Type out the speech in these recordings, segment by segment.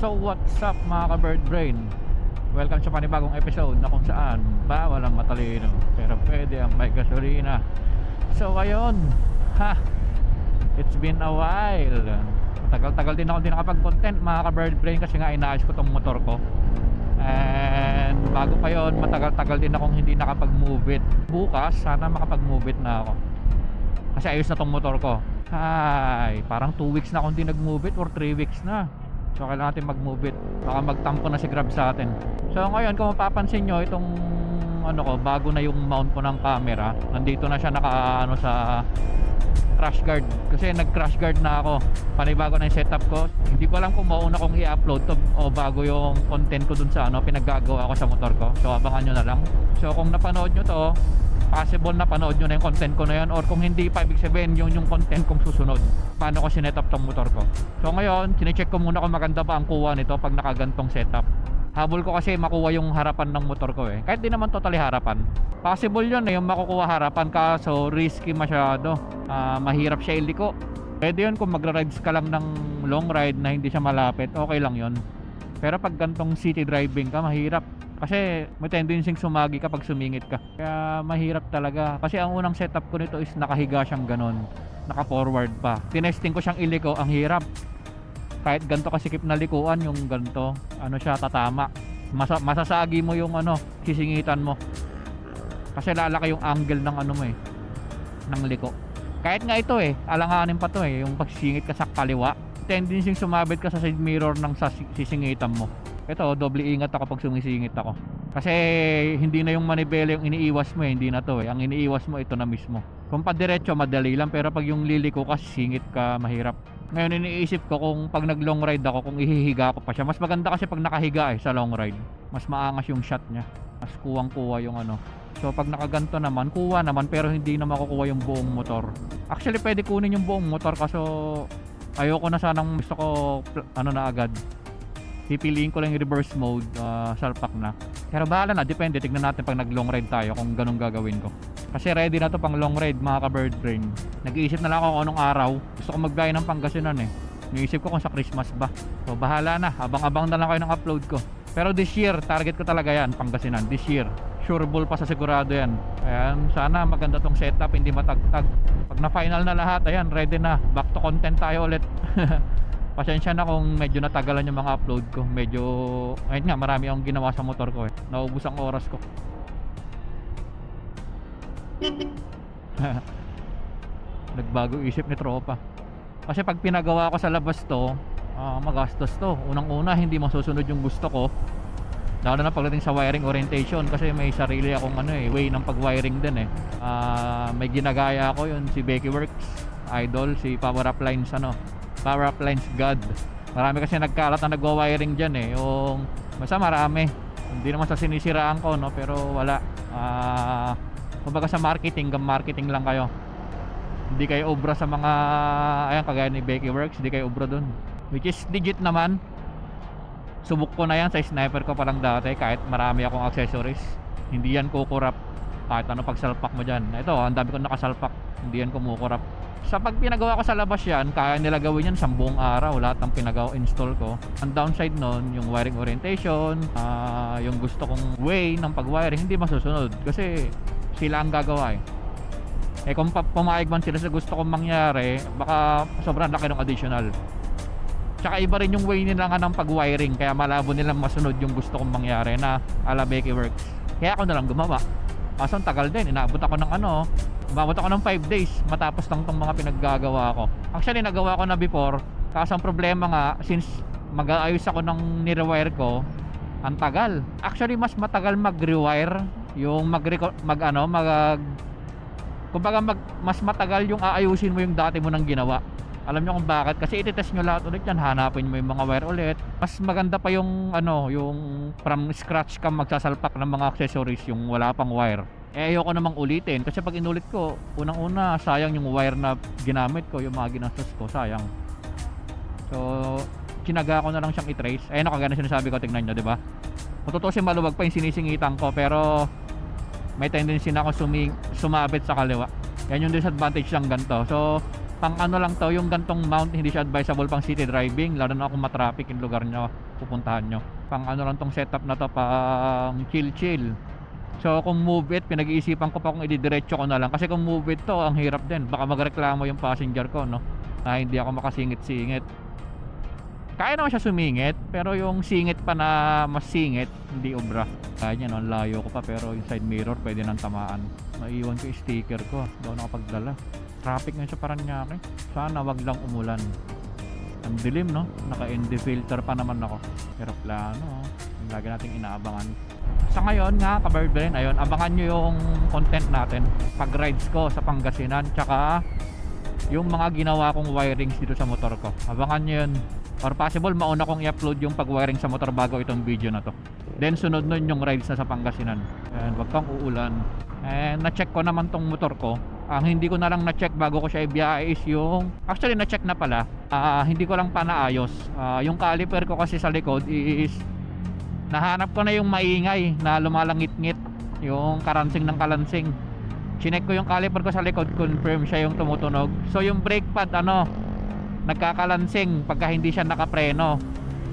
So what's up mga ka-bird brain? Welcome sa panibagong episode na kung saan bawal ang matalino pero pwede ang may gasolina. So ayun, it's been a while. Tagal-tagal din ako din nakapag-content mga ka-bird brain kasi nga inaayos ko tong motor ko. And bago pa yun, matagal-tagal din akong hindi nakapag-move it. Bukas sana makapag-move it na ako kasi ayos na tong motor ko. Parang 2 weeks na akong hindi nag-move it or 3 weeks na. So kailangan natin mag-move it. Baka magtampo na si Grab sa atin. So ngayon kung mapapansin nyo, itong ano ko, bago na yung mount ko ng camera. Nandito na siya naka sa crash guard. Kasi nag crash guard na ako. Panibago na yung setup ko. Hindi ko alam kung mauna kong i-upload to o bago yung content ko dun sa pinaggagawa ko sa motor ko. So abangan nyo na lang. So kung napanood nyo to, possible na panood nyo na yung content ko na yun, or kung hindi pa, ibig sabihin yun yung content kong susunod paano ko sinet-up tong motor ko. So ngayon sinecheck ko muna kung maganda pa ang kuha nito pag nakagantong setup. Habol ko kasi makuha yung harapan ng motor ko kahit di naman totally harapan. Possible yun yung makukuha harapan, kaso risky masyado. Mahirap siya iliko. Pwede yun kung magra-rides ka lang ng long ride na hindi siya malapit, okay lang yun. Pero pag gantong city driving ka, mahirap. Kasi may tendency sumagi kapag sumingit ka. Kaya mahirap talaga. Kasi ang unang setup ko nito is nakahiga siyang ganon, naka forward pa. Tinesting ko siyang iliko, ang hirap. Kahit ganito kasikip na likuan, yung ganito, siya, tatama. Masasagi mo yung sisingitan mo. Kasi lalaki yung angle ng ng liko. Kahit nga ito alanganin pa to yung pagsisingit ka sa kaliwa. Tendency sumabit ka sa side mirror ng sisingitan mo. Ito, doble ingat ako pag sumisingit ako. Kasi hindi na yung manibela yung iniiwas mo hindi na to Ang iniiwas mo, ito na mismo. Kung pa diretso, madali lang. Pero pag yung liliko ka, singit ka, mahirap. Ngayon iniisip ko kung pag nag long ride ako, kung ihihiga ko pa siya. Mas maganda kasi pag nakahiga sa long ride. Mas maangas yung shot niya. Mas kuwang-kuwa yung So pag nakaganto naman, kuha naman, pero hindi na makukuha yung buong motor. Actually pwede kunin yung buong motor, kaso ayoko na sanang, gusto ko na agad. Pipiliin ko lang yung reverse mode, salpak na. Pero bahala na, depende, tignan natin pag nag long ride tayo kung ganun gagawin ko. Kasi ready na to pang long ride mga ka-bird brain. Nag-iisip na lang ako kung anong araw. Gusto ko magbiyahe ng Pangasinan Niisip ko kung sa Christmas ba. So bahala na, abang-abang na lang kayo ng upload ko. Pero this year, target ko talaga yan, Pangasinan, this year. Sure ball pa sa sigurado yan. Ayan, sana maganda tong setup, hindi matagtag. Pag na final na lahat, ayan, ready na. Back to content tayo ulit. Pasensya na kung medyo natagalan yung mga upload ko. Medyo, ayun nga, marami akong ginawa sa motor ko Naubos ang oras ko. Nagbago isip ni tropa. Kasi pag pinagawa ko sa labas to, magastos to. Unang-una, hindi masusunod yung gusto ko. Lalo na pagdating sa wiring orientation, kasi may sarili akong way ng pag-wiring din may ginagaya ako yun, si Becky Works Idol, si Power Uplines Power Uplines God. Marami kasi nagkalat na nagwa-wiring dyan yung basta marami. Hindi naman sa sinisiraan ko pero wala. Kumbaga sa marketing lang kayo. Hindi kayo obra sa mga kagaya ni Becky Works, hindi kayo obra dun. Which is legit naman. Subok ko na yan sa sniper ko palang dati, kahit marami akong accessories. Hindi yan kukurap kahit pagsalpak mo dyan. Ito, ang dami ko nakasalpak, hindi yan kumukurap. Sa pag pinagawa ko sa labas yan, kaya nila gawin yan sa buong araw. Lahat ng pinagawa, install ko. Ang downside nun, yung wiring orientation, yung gusto kong way ng pag-wiring, hindi masusunod kasi sila ang gagawa kung pumayag man sila sa gusto kong mangyari, baka sobrang laki ng additional. Tsaka iba rin yung way nila ng pag-wiring, kaya malabo nilang masunod yung gusto kong mangyari na ala Becky Works. Kaya ako na lang gumawa. Kaso ang tagal din, inaabot ako ng umabot ako ng 5 days matapos lang tong mga pinaggagawa ko. Actually nagawa ko na before, kaso ang problema nga, since mag-aayos ako ng nirewire ko, ang tagal. Actually mas matagal mag-rewire yung mas matagal yung aayusin mo yung dati mo nang ginawa. Alam nyo kung bakit? Kasi ititest nyo lahat ulit yan, hanapin mo yung mga wire ulit. Mas maganda pa yung yung from scratch ka magsasalpak ng mga accessories, yung wala pang wire. Ayoko namang ulitin kasi pag inulit ko, unang-una sayang yung wire na ginamit ko, yung mga ginastos ko, sayang. So chinaga ko na lang siyang i-trace. Ayun kagaya na sinasabi ko, tignan nyo, diba? Kung tutusin, maluwag pa yung sinisingitan ko, pero may tendency na ako sumabit sa kaliwa. Yan yung disadvantage ng ganito. So Pang ano lang to, yung gantong mount hindi siya advisable pang city driving, lalo na kung matraffic yung lugar nyo pupuntahan nyo. Pang ano lang tong setup na to, pang chill. So kung move it, pinag-iisipan ko pa kung ididiretso ko na lang, kasi kung move it to, ang hirap din, baka magreklamo yung passenger ko, no, na hindi ako makasingit-singit. Kaya naman siya sumingit, pero yung singit pa na mas singit, hindi obra. Kaya niya, no, layo ko pa, pero yung side mirror pwede nang tamaan. Naiwan ko yung sticker ko, daw nakapagdala. Traffic ngayon sa Paranaque, sana wag lang umulan. Ang dilim, no, naka-ND filter pa naman ako. Pero plano, yung lagi nating inaabangan. Sa ngayon nga, ka-Birdbrain, ayun, abangan nyo yung content natin pag rides ko sa Pangasinan, tsaka yung mga ginawa kong wirings dito sa motor ko. Abangan nyo yun, or possible mauna kong i-upload yung pag-wiring sa motor bago itong video na to. Then sunod nun yung rides na sa Pangasinan. And wag kang uulan. And na-check ko naman tong motor ko. Ang hindi ko na lang na-check bago ko siya ibiyahe is yung, actually na-check na pala, hindi ko lang pa naayos. Yung caliper ko kasi sa likod is nahanap ko na yung maingay na lumalangit-ngit, yung karansing ng kalansing. Chinek ko yung caliper ko sa likod, confirm siya yung tumutunog. So yung brake pad nagkakalansing pagka hindi siya nakapreno.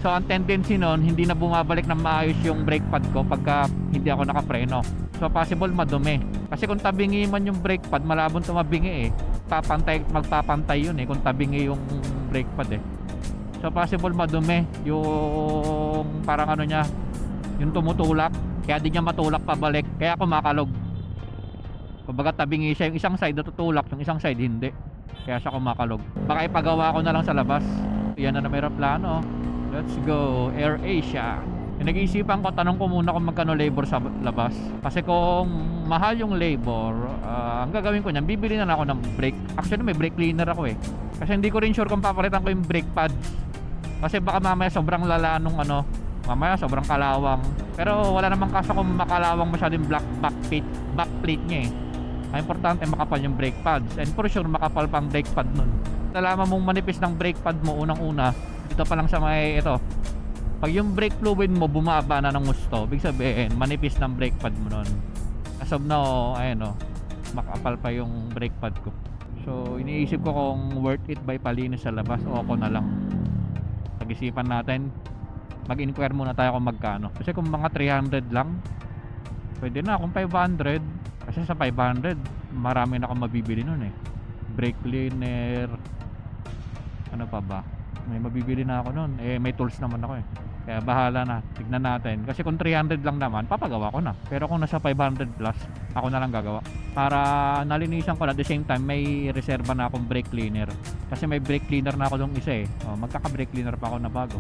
So ang tendency nun, hindi na bumabalik ng maayos yung brake pad ko pagka hindi ako nakapreno. So possible madumi. Kasi kung tabingi man yung brake pad, malabong tumabingi eh. Magpapantay yun eh kung tabingi yung brake pad eh. So possible madumi yung parang ano niya, yung tumutulak. Kaya di niya matulak pabalik, kaya kumakalog. Kumbaga tabingi siya, yung isang side natutulak, yung isang side hindi. Kaya siya kumakalog. Baka ipagawa ko na lang sa labas. Yan na may plano. Let's go, AirAsia. Nag-iisipan ko, tanong ko muna kung magkano labor sa labas. Kasi kung mahal yung labor, ang gagawin ko niyan, bibili na lang ako ng brake. Actually may brake cleaner ako eh. Kasi hindi ko rin sure kung papalitan ko yung brake pads. Kasi baka mamaya sobrang lala nung ano, mamaya sobrang kalawang. Pero wala namang kaso kung makalawang masyadong back plate niya eh. Ang importante makapal yung brake pads, and for sure makapal pang brake pad nun. Nalaman mong manipis ng brake pad mo unang-una, dito pa lang sa may ito. Pag yung brake fluid mo bumaba na ng gusto, ibig sabihin manipis ng brake pad mo nun. As of now, ayun makapal pa yung brake pad ko. So iniisip ko kung worth it by palinis sa labas o ako na lang. Pag-isipan natin, mag-inquire muna tayo kung magkano. Kasi kung mga 300 lang, pwede na. Kung 500, kasi sa 500 marami na akong mabibili nun eh. Brake cleaner, ano pa ba, may mabibili na ako nun eh. May tools naman ako eh, kaya bahala na, tignan natin. Kasi kung 300 lang naman, papagawa ko na. Pero kung nasa 500 plus, ako na lang gagawa para nalinisan ko na. At the same time may reserva na akong brake cleaner. Kasi may brake cleaner na ako dong isa eh. Magkaka brake cleaner pa ako na bago.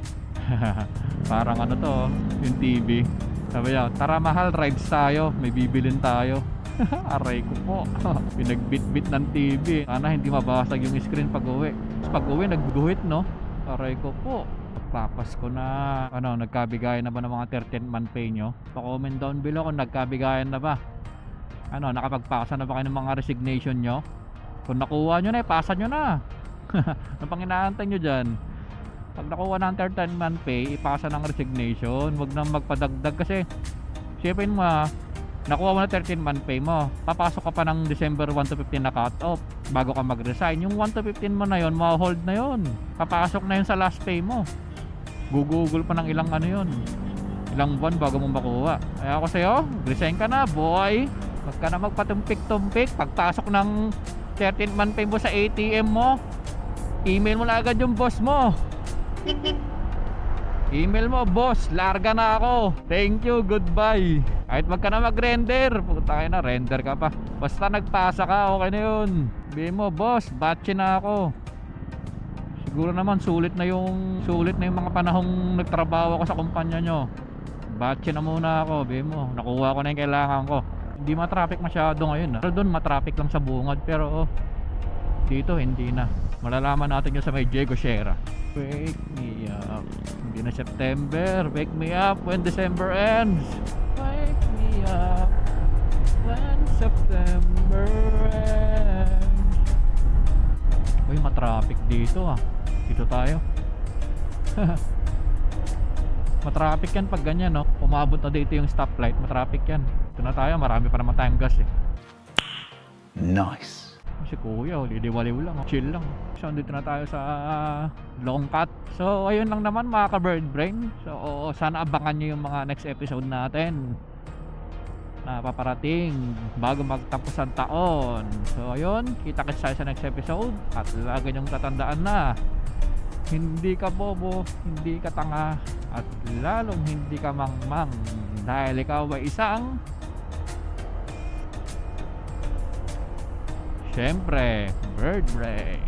Parang ano to, yung TV. Sabi niya, tara mahal, rides tayo, may bibilin tayo. Aray ko po. Pinagbitbit ng TV. Sana hindi mabasag yung screen pag uwi. Pag uwi nagguhit, no? Aray ko po. Papasko na. Ano, nagkabigayan na ba ng mga 13th month pay nyo? Pa-comment down below kung nagkabigayan na ba. Ano, nakapagpasa na ba kayo ng mga resignation nyo? Kung nakuha nyo na, ipasa nyo na. Ano pang inaantay nyo dyan? Pag nakuha ng 13th month pay, ipasa ng resignation. Huwag nang magpadagdag kasi siyempre mo nakuha mo na 13 month pay mo, papasok ka pa ng December 1 to 15 na cut off bago ka mag-resign. Yung 1 to 15 mo na yon, ma-hold na yon, papasok na yun sa last pay mo. Gugugol pa ng ilang ano yun, ilang buwan bago mo makuha. Kaya ako sa'yo, resign ka na boy. Huwag ka na magpatumpik-tumpik. Pagpasok ng 13 month pay mo sa ATM mo, email mo na agad yung boss mo. Email mo, boss, larga na ako, thank you, goodbye. Kahit wag ka na mag-render, puta kayo na, render ka pa. Basta nagpasa ka, okay na yun. Sabihin mo, boss, batche na ako. Siguro naman sulit na yung mga panahong nagtrabaho ako sa kumpanya nyo. Batche na muna ako, sabihin mo, nakuha ko na yung kailangan ko. Hindi matraffic masyado ngayon. Pero doon matraffic lang sa bungad, pero dito hindi na. Malalaman natin yun sa may Diego Sierra. Wake me up. Hindi na September. Wake me up when December ends. Wake me up when September ends. Uy, matraffic dito ah. Dito tayo. Matraffic yan pag ganyan, no? Umabot na dito yung stoplight. Matraffic yan. Ito na tayo. Marami pa naman tayong gas eh. Nice. Si kuya, lidiwaliw lang, chill lang. So andito na tayo sa long cut. So ayun lang naman mga ka-bird brain. So sana abangan nyo yung mga next episode natin na paparating bago magtapos ang taon. So ayun, kita-kits tayo sa next episode. At lagi nyong tatandaan na hindi ka bobo, hindi ka tanga, at lalong hindi ka mangmang, dahil ikaw ay isang, syempre, bird brain.